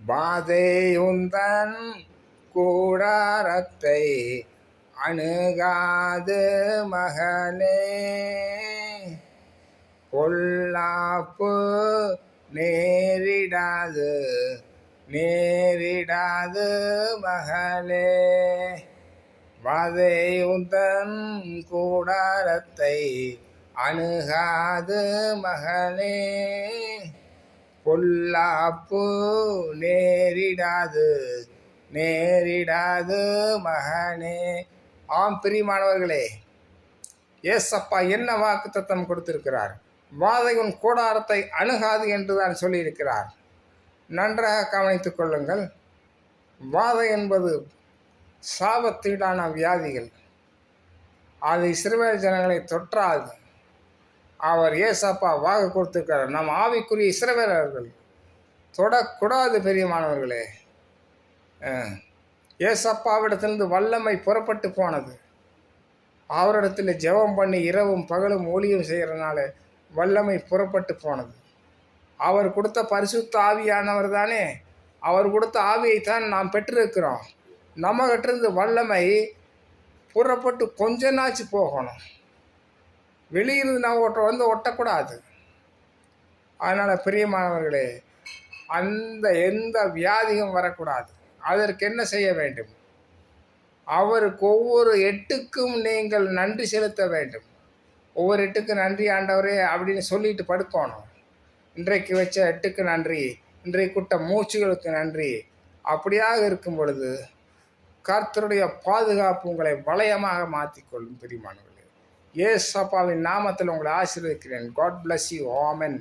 வாதையுந்தன் கூடாரத்தை அணுகாது மகனே. பொல்லாப்பு நேரிடாது மகளே. வாதையுந்தன் கூடாரத்தை அணுகாது மகளே. பொல்லாப்பு நேரிடாது மகனே. ஆம் பிரியமானவர்களே, ஏசப்பா என்ன வாக்குத்தத்தம் கொடுத்திருக்கிறார்? வாதை உன் கூடாரத்தை அணுகாது என்றுதான் சொல்லியிருக்கிறார். நன்றாக கவனித்துக் கொள்ளுங்கள். வாதை என்பது சாபத்தீடான வியாதிகள். அது இஸ்ரவேல் ஜனங்களை தொற்றாது. அவர் ஏசப்பா வாக்கு கொடுத்திருக்கிறார். நம் ஆவிக்குரிய இஸ்ரவேலர்கள் தொடக்கூடாது. பெரியமானவர்களே, ஏசப்பாவிடத்திலிருந்து வல்லமை புறப்பட்டு போனது. அவரிடத்தில் ஜெபம் பண்ணி இரவும் பகலும் ஊழியம் செய்கிறதுனால வல்லமை புறப்பட்டு போனது. அவர் கொடுத்த பரிசுத்த ஆவியானவர் தானே. அவர் கொடுத்த ஆவியைத்தான் நாம் பெற்றிருக்கிறோம். நம்ம கிட்டிருந்து வல்லமை புறப்பட்டு கொஞ்ச நாச்சு போகணும். வெளியிருந்து நம்ம ஒட்டக்கூடாது. அதனால் பிரியமானவர்களே, எந்த வியாதியும் வரக்கூடாது. அதற்கு என்ன செய்ய வேண்டும்? அவருக்கு ஒவ்வொரு எட்டுக்கும் நீங்கள் நன்றி செலுத்த வேண்டும். ஒவ்வொரு எட்டுக்கு நன்றி ஆண்டவரே அப்படின்னு சொல்லிட்டு படுக்கணும். இன்றைக்கு வச்ச எட்டுக்கு நன்றி, இன்றைக்கு கூட்ட மூச்சுகளுக்கு நன்றி. அப்படியாக இருக்கும் பொழுது கர்த்தருடைய பாதுகாப்பு உங்களை வளையமாக மாற்றிக்கொள்ளும். பிரியமானவர்களே, ஏசப்பாவின் நாமத்தில் உங்களை ஆசீர்வதிக்கிறேன். God bless you. ஆமென்.